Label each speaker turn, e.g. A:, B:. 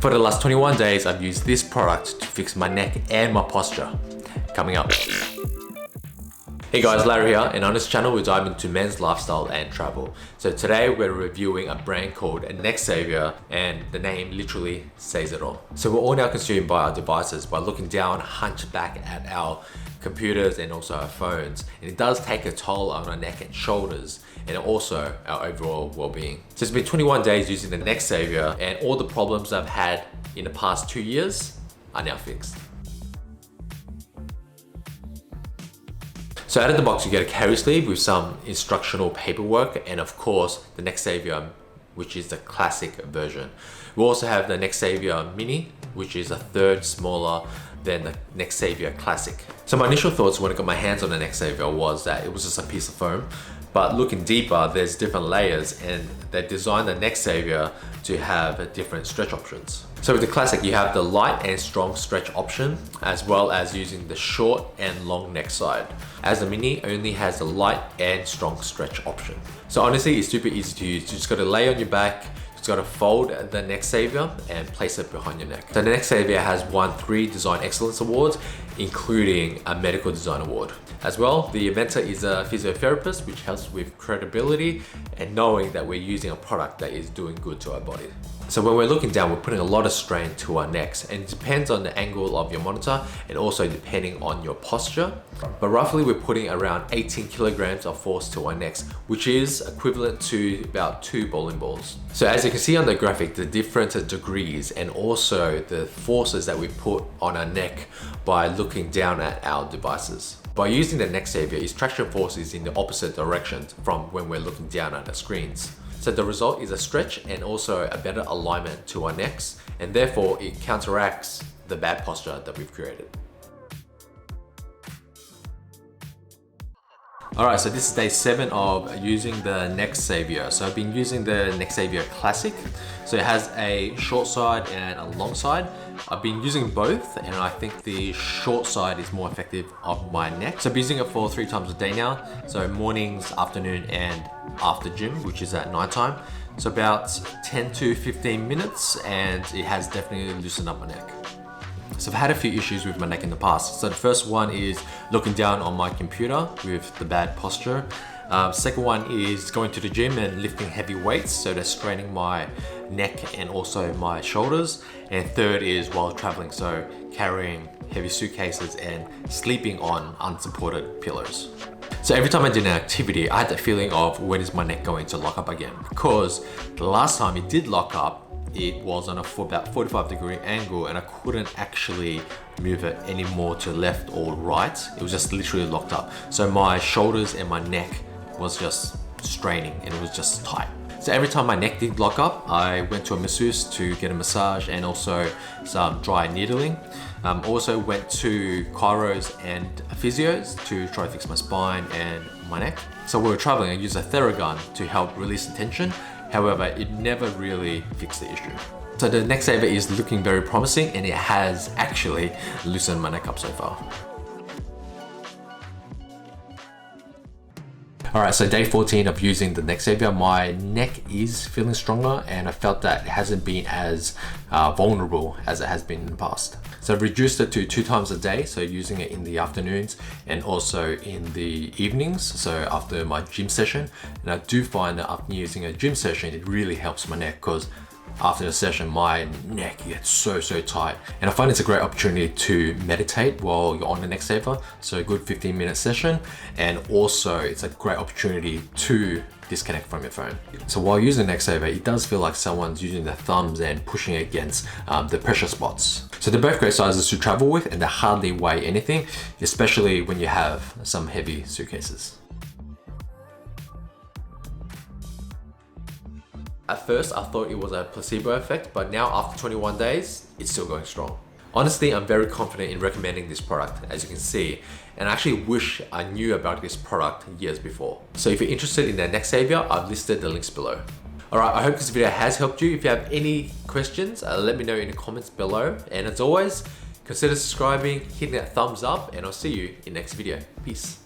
A: For the last 21 days, I've used this product to fix my neck and my posture. Coming up. Hey guys, Larry here, and on this channel we dive into men's lifestyle and travel. So today we're reviewing a brand called Necksaviour, and the name literally says it all. So we're all now consumed by our devices by looking down, hunched back at our computers and also our phones, and it does take a toll on our neck and shoulders and also our overall well-being. So it's been 21 days using the Necksaviour, and all the problems I've had in the past 2 years are now fixed. So out of the box, you get a carry sleeve with some instructional paperwork, and of course the Necksaviour, which is the classic version. We also have the Necksaviour Mini, which is a third smaller than the Necksaviour Classic. So my initial thoughts when I got my hands on the Necksaviour was that it was just a piece of foam, but looking deeper, there's different layers, and they designed the Necksaviour to have different stretch options. So with the Classic, you have the light and strong stretch option, as well as using the short and long neck side. As the Mini only has the light and strong stretch option. So honestly, it's super easy to use. You just gotta lay on your back, just gotta fold the Necksaviour and place it behind your neck. So the Necksaviour has won 3 Design Excellence Awards, including a Medical Design Award. As well, the inventor is a physiotherapist, which helps with credibility and knowing that we're using a product that is doing good to our body. So when we're looking down, we're putting a lot of strain to our necks, and it depends on the angle of your monitor and also depending on your posture. But roughly we're putting around 18 kilograms of force to our necks, which is equivalent to about 2 bowling balls. So as you can see on the graphic, the different degrees and also the forces that we put on our neck by looking down at our devices. By using the Necksaviour, its traction force is in the opposite direction from when we're looking down at the screens. So the result is a stretch and also a better alignment to our necks, and therefore it counteracts the bad posture that we've created. Alright, so this is day 7 of using the Necksaviour. So I've been using the Necksaviour Classic. So it has a short side and a long side. I've been using both, and I think the short side is more effective on my neck. So I've been using it for 3 times a day now. So mornings, afternoon, and after gym, which is at night time. So about 10 to 15 minutes, and it has definitely loosened up my neck. So I've had a few issues with my neck in the past. So the first one is looking down on my computer with the bad posture. Second one is going to the gym and lifting heavy weights, so that's straining my neck and also my shoulders. And third is while traveling, so carrying heavy suitcases and sleeping on unsupported pillows. So every time I did an activity, I had that feeling of when is my neck going to lock up again? Because the last time it did lock up, it was on about 45-degree angle, and I couldn't actually move it any more to left or right. It was just literally locked up. So my shoulders and my neck was just straining, and it was just tight. So every time my neck did lock up, I went to a masseuse to get a massage and also some dry needling. Also went to chiros and physios to try to fix my spine and my neck. So when we were traveling, I used a Theragun to help release the tension. However, it never really fixed the issue. So the Necksaviour is looking very promising, and it has actually loosened my neck up so far. Alright, so day 14 of using the Necksaviour, my neck is feeling stronger, and I felt that it hasn't been as vulnerable as it has been in the past. So I've reduced it to 2 times a day, so using it in the afternoons and also in the evenings, so after my gym session. And I do find that after using a gym session, it really helps my neck, because after the session, my neck gets so tight. And I find it's a great opportunity to meditate while you're on the Necksaviour. So a good 15-minute session. And also it's a great opportunity to disconnect from your phone. So while using the Necksaviour, it does feel like someone's using their thumbs and pushing against the pressure spots. So they're both great sizes to travel with, and they hardly weigh anything, especially when you have some heavy suitcases. At first, I thought it was a placebo effect, but now after 21 days, it's still going strong. Honestly, I'm very confident in recommending this product, as you can see, and I actually wish I knew about this product years before. So if you're interested in the Necksaviour, I've listed the links below. Alright, I hope this video has helped you. If you have any questions, let me know in the comments below. And as always, consider subscribing, hitting that thumbs up, and I'll see you in the next video. Peace.